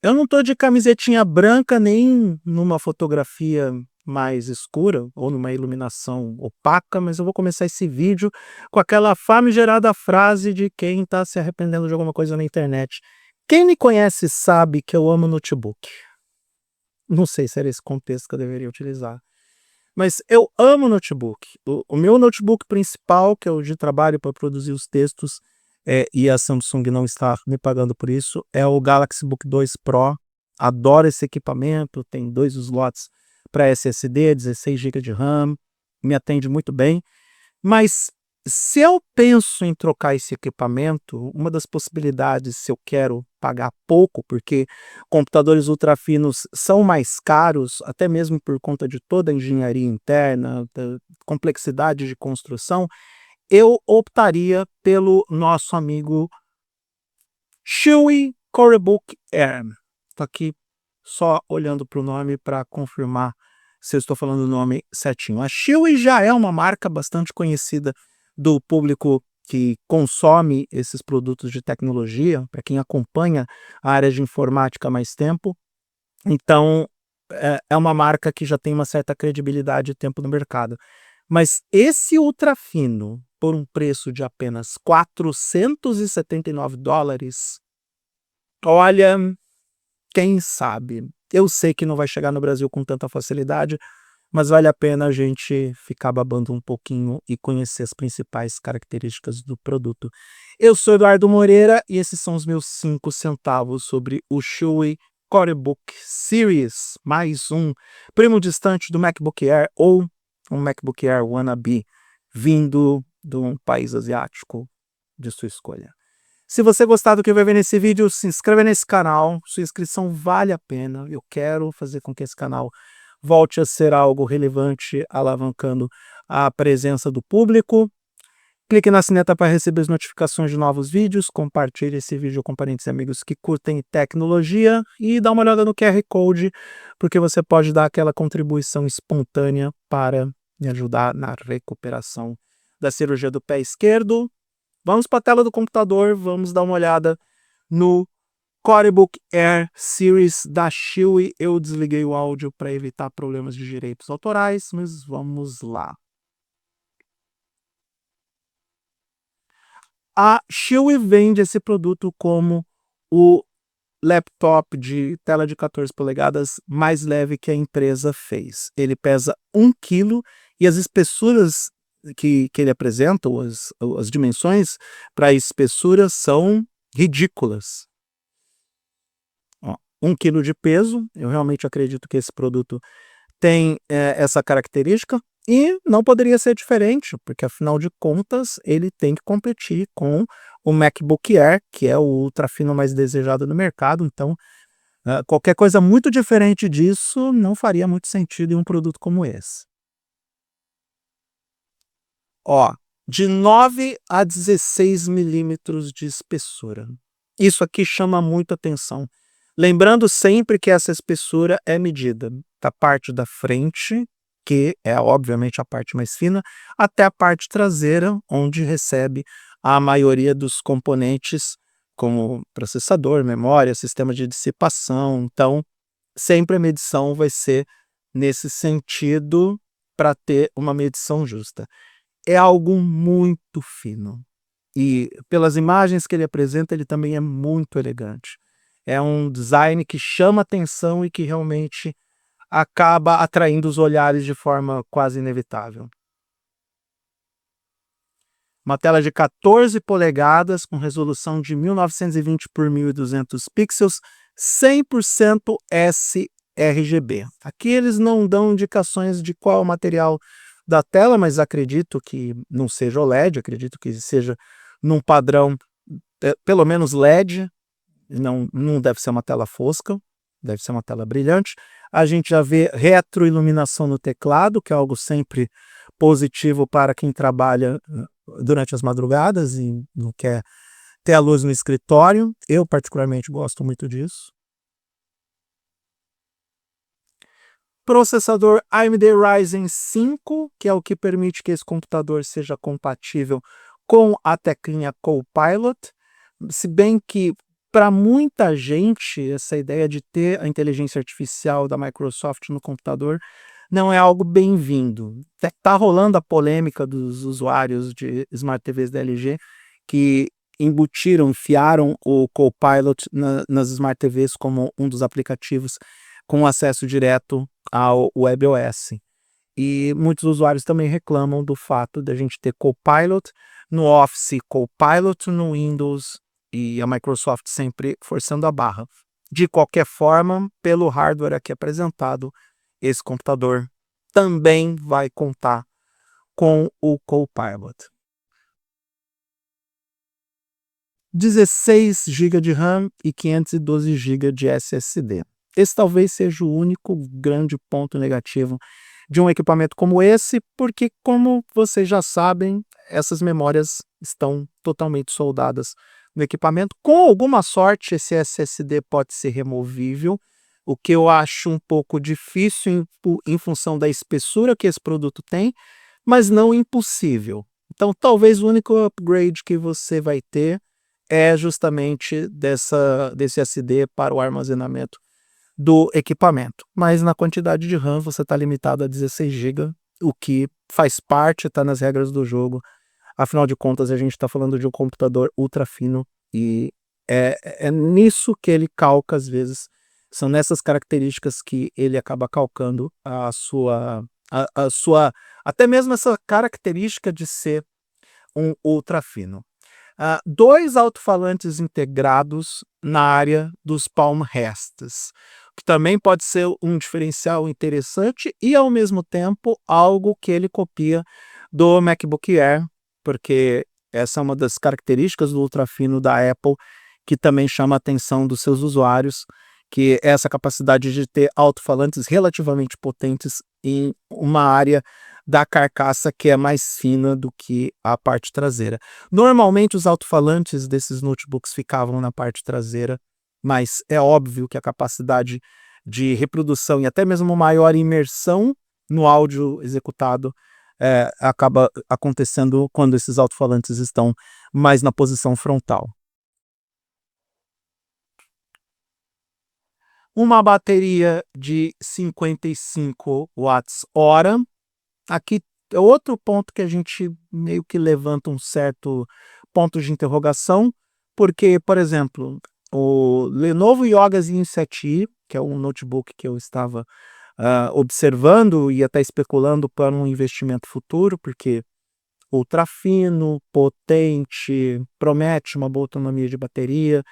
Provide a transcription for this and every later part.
Eu não tô de camisetinha branca nem numa fotografia mais escura ou numa iluminação opaca, mas eu vou começar esse vídeo com aquela famigerada frase de quem está se arrependendo de alguma coisa na internet. Quem me conhece sabe que eu amo notebook. Não sei se era esse contexto que eu deveria utilizar, mas eu amo notebook. O meu notebook principal, que é o de trabalho para produzir os textos, e a Samsung não está me pagando por isso, é o Galaxy Book 2 Pro. Adoro esse equipamento, tem 2 slots para SSD, 16 GB de RAM, me atende muito bem. Mas se eu penso em trocar esse equipamento, uma das possibilidades, se eu quero pagar pouco, porque computadores ultrafinos são mais caros, até mesmo por conta de toda a engenharia interna, da complexidade de construção, eu optaria pelo nosso amigo Chewy Corebook Air. Estou aqui só olhando para o nome para confirmar se eu estou falando o nome certinho. A Chewy já é uma marca bastante conhecida do público que consome esses produtos de tecnologia, para quem acompanha a área de informática há mais tempo. Então, é uma marca que já tem uma certa credibilidade e tempo no mercado. Mas esse ultrafino, por um preço de apenas $479, olha, quem sabe? Eu sei que não vai chegar no Brasil com tanta facilidade, mas vale a pena a gente ficar babando um pouquinho e conhecer as principais características do produto. Eu sou Eduardo Moreira e esses são os meus 5 centavos sobre o Chewy Corebook Series, mais um primo distante do MacBook Air ou um MacBook Air wannabe vindo de um país asiático de sua escolha. Se você gostar do que vai ver nesse vídeo, se inscreva nesse canal, sua inscrição vale a pena. Eu quero fazer com que esse canal volte a ser algo relevante, alavancando a presença do público. Clique na sineta para receber as notificações de novos vídeos, compartilhe esse vídeo com parentes e amigos que curtem tecnologia e dá uma olhada no QR Code, porque você pode dar aquela contribuição espontânea para me ajudar na recuperação da cirurgia do pé esquerdo. Vamos para a tela do computador, vamos dar uma olhada no Corebook Air Series da Chewy. Eu desliguei o áudio para evitar problemas de direitos autorais, mas vamos lá. A Chewy vende esse produto como o laptop de tela de 14 polegadas mais leve que a empresa fez. Ele pesa 1 quilo e as espessuras que ele apresenta, as dimensões para a espessura são ridículas. Ó, 1 quilo de peso, eu realmente acredito que esse produto tem essa característica e não poderia ser diferente, porque afinal de contas ele tem que competir com o MacBook Air, que é o ultrafino mais desejado no mercado, então qualquer coisa muito diferente disso não faria muito sentido em um produto como esse. Ó, de 9 a 16 milímetros de espessura. Isso aqui chama muito atenção. Lembrando sempre que essa espessura é medida da parte da frente, que é obviamente a parte mais fina, até a parte traseira, onde recebe a maioria dos componentes, como processador, memória, sistema de dissipação. Então, sempre a medição vai ser nesse sentido para ter uma medição justa. É algo muito fino. E pelas imagens que ele apresenta, ele também é muito elegante. É um design que chama atenção e que realmente acaba atraindo os olhares de forma quase inevitável. Uma tela de 14 polegadas com resolução de 1920 por 1200 pixels, 100% sRGB. Aqui eles não dão indicações de qual é o material da tela, mas acredito que não seja OLED, acredito que seja num padrão pelo menos LED, não deve ser uma tela fosca, deve ser uma tela brilhante. A gente já vê retroiluminação no teclado, que é algo sempre positivo para quem trabalha durante as madrugadas e não quer ter a luz no escritório. Eu particularmente gosto muito disso. Processador AMD Ryzen 5, que é o que permite que esse computador seja compatível com a teclinha Copilot, se bem que para muita gente, essa ideia de ter a inteligência artificial da Microsoft no computador não é algo bem-vindo. Tá rolando a polêmica dos usuários de Smart TVs da LG que enfiaram o Copilot nas Smart TVs como um dos aplicativos com acesso direto ao WebOS. E muitos usuários também reclamam do fato de a gente ter Copilot no Office, Copilot no Windows e a Microsoft sempre forçando a barra. De qualquer forma, pelo hardware aqui apresentado, esse computador também vai contar com o Copilot. 16 GB de RAM e 512 GB de SSD. Esse talvez seja o único grande ponto negativo de um equipamento como esse, porque, como vocês já sabem, essas memórias estão totalmente soldadas no equipamento. Com alguma sorte, esse SSD pode ser removível, o que eu acho um pouco difícil em função da espessura que esse produto tem, mas não impossível. Então, talvez o único upgrade que você vai ter é justamente desse SD para o armazenamento do equipamento. Mas na quantidade de RAM você está limitado a 16 GB, o que faz parte, está nas regras do jogo. Afinal de contas, a gente está falando de um computador ultra fino e é nisso que ele calca às vezes. São nessas características que ele acaba calcando a sua até mesmo essa característica de ser um ultra fino. 2 alto-falantes integrados na área dos palm rests, que também pode ser um diferencial interessante e, ao mesmo tempo, algo que ele copia do MacBook Air, porque essa é uma das características do ultrafino da Apple, que também chama a atenção dos seus usuários, que é essa capacidade de ter alto-falantes relativamente potentes em uma área da carcaça que é mais fina do que a parte traseira. Normalmente os alto-falantes desses notebooks ficavam na parte traseira, mas é óbvio que a capacidade de reprodução e até mesmo maior imersão no áudio executado acaba acontecendo quando esses alto-falantes estão mais na posição frontal. Uma bateria de 55 watts-hora. Aqui é outro ponto que a gente meio que levanta um certo ponto de interrogação, porque, por exemplo, o Lenovo Yoga Z7i, que é um notebook que eu estava observando e até especulando para um investimento futuro, porque ultra fino, potente, promete uma boa autonomia de bateria.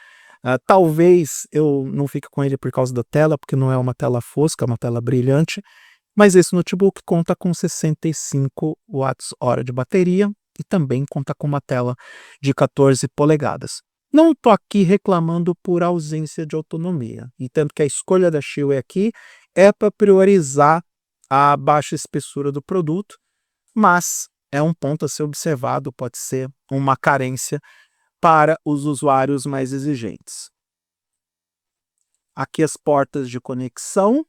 Talvez eu não fique com ele por causa da tela, porque não é uma tela fosca, é uma tela brilhante, mas esse notebook conta com 65 watts-hora de bateria e também conta com uma tela de 14 polegadas. Não estou aqui reclamando por ausência de autonomia, entendo que a escolha da Xiaomi aqui é para priorizar a baixa espessura do produto, mas é um ponto a ser observado, pode ser uma carência para os usuários mais exigentes. Aqui as portas de conexão.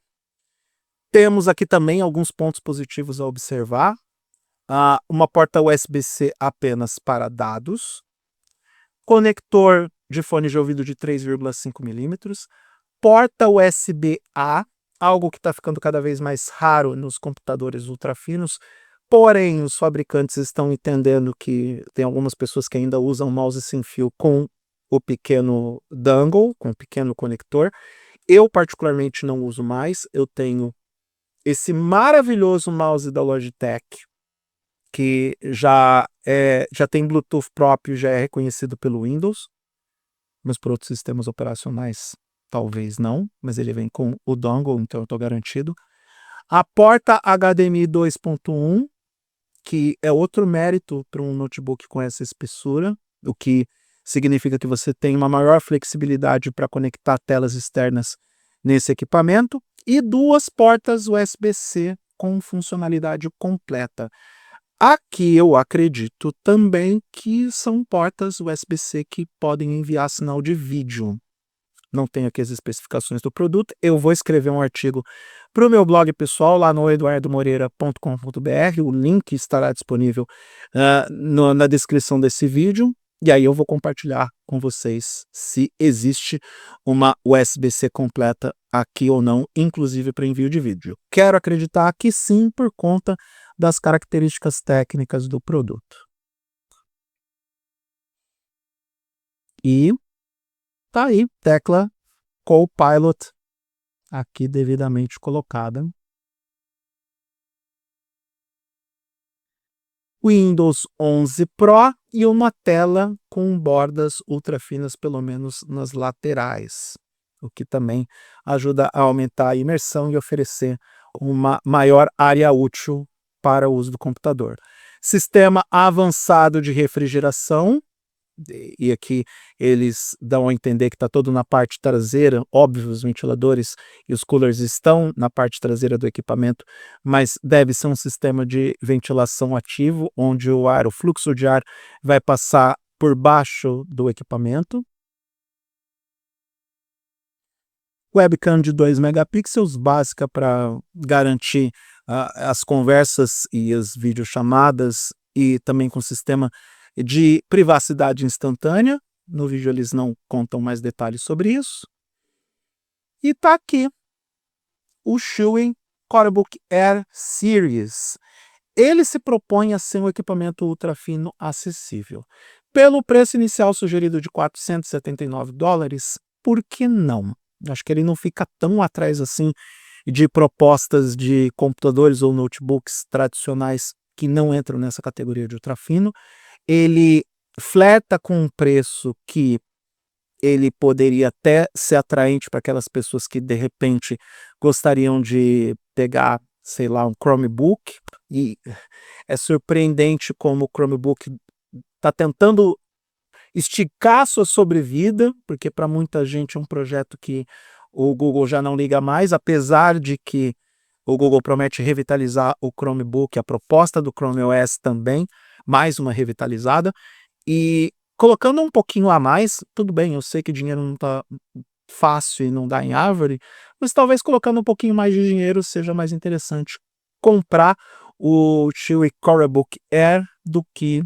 Temos aqui também alguns pontos positivos a observar. Uma porta USB-C apenas para dados. Conector de fone de ouvido de 3,5 milímetros. Porta USB-A, algo que está ficando cada vez mais raro nos computadores ultrafinos. Porém, os fabricantes estão entendendo que tem algumas pessoas que ainda usam mouse sem fio com o pequeno dongle, com o pequeno conector. Eu particularmente não uso mais, eu tenho esse maravilhoso mouse da Logitech, que já tem Bluetooth próprio, já é reconhecido pelo Windows, mas por outros sistemas operacionais talvez não, mas ele vem com o dongle, então eu estou garantido. A porta HDMI 2.1, que é outro mérito para um notebook com essa espessura, o que significa que você tem uma maior flexibilidade para conectar telas externas nesse equipamento, e 2 portas USB-C com funcionalidade completa. Aqui eu acredito também que são portas USB-C que podem enviar sinal de vídeo. Não tenho aqui as especificações do produto, eu vou escrever um artigo para o meu blog pessoal lá no eduardomoreira.com.br, o link estará disponível na descrição desse vídeo, e aí eu vou compartilhar com vocês se existe uma USB-C completa aqui ou não, inclusive para envio de vídeo. Quero acreditar que sim, por conta das características técnicas do produto. E tá aí, tecla Copilot aqui devidamente colocada. Windows 11 Pro e uma tela com bordas ultra finas, pelo menos nas laterais, o que também ajuda a aumentar a imersão e oferecer uma maior área útil para o uso do computador. Sistema avançado de refrigeração, e aqui eles dão a entender que está todo na parte traseira. Óbvio, os ventiladores e os coolers estão na parte traseira do equipamento, mas deve ser um sistema de ventilação ativo, onde o fluxo de ar vai passar por baixo do equipamento. Webcam de 2 megapixels, básica para garantir as conversas e as videochamadas, e também com sistema de privacidade instantânea. No vídeo eles não contam mais detalhes sobre isso. E tá aqui o Shui Corebook Air Series. Ele se propõe a ser um equipamento ultra fino acessível. Pelo preço inicial sugerido de $479, por que não? Acho que ele não fica tão atrás assim de propostas de computadores ou notebooks tradicionais que não entram nessa categoria de ultra fino. Ele flerta com um preço que ele poderia até ser atraente para aquelas pessoas que de repente gostariam de pegar, sei lá, um Chromebook, e é surpreendente como o Chromebook está tentando esticar sua sobrevida, porque para muita gente é um projeto que o Google já não liga mais, apesar de que o Google promete revitalizar o Chromebook, a proposta do Chrome OS também, mais uma revitalizada, e colocando um pouquinho a mais, tudo bem, eu sei que dinheiro não está fácil e não dá em árvore, mas talvez colocando um pouquinho mais de dinheiro seja mais interessante comprar o Shui Corebook Air do que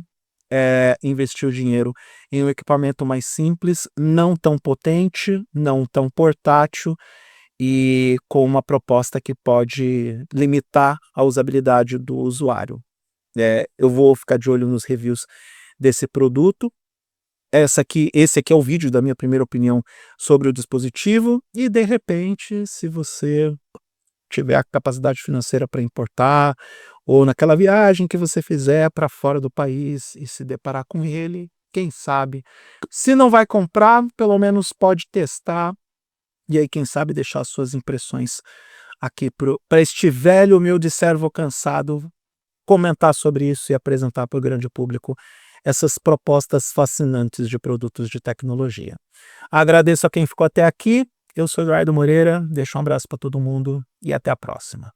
investir o dinheiro em um equipamento mais simples, não tão potente, não tão portátil e com uma proposta que pode limitar a usabilidade do usuário. Eu vou ficar de olho nos reviews desse produto. Esse aqui é o vídeo da minha primeira opinião sobre o dispositivo, e de repente, se você tiver a capacidade financeira para importar, ou naquela viagem que você fizer para fora do país e se deparar com ele, quem sabe, se não vai comprar, pelo menos pode testar, e aí quem sabe deixar suas impressões aqui para este velho humilde servo cansado comentar sobre isso e apresentar para o grande público essas propostas fascinantes de produtos de tecnologia. Agradeço a quem ficou até aqui. Eu sou Eduardo Moreira, deixo um abraço para todo mundo e até a próxima.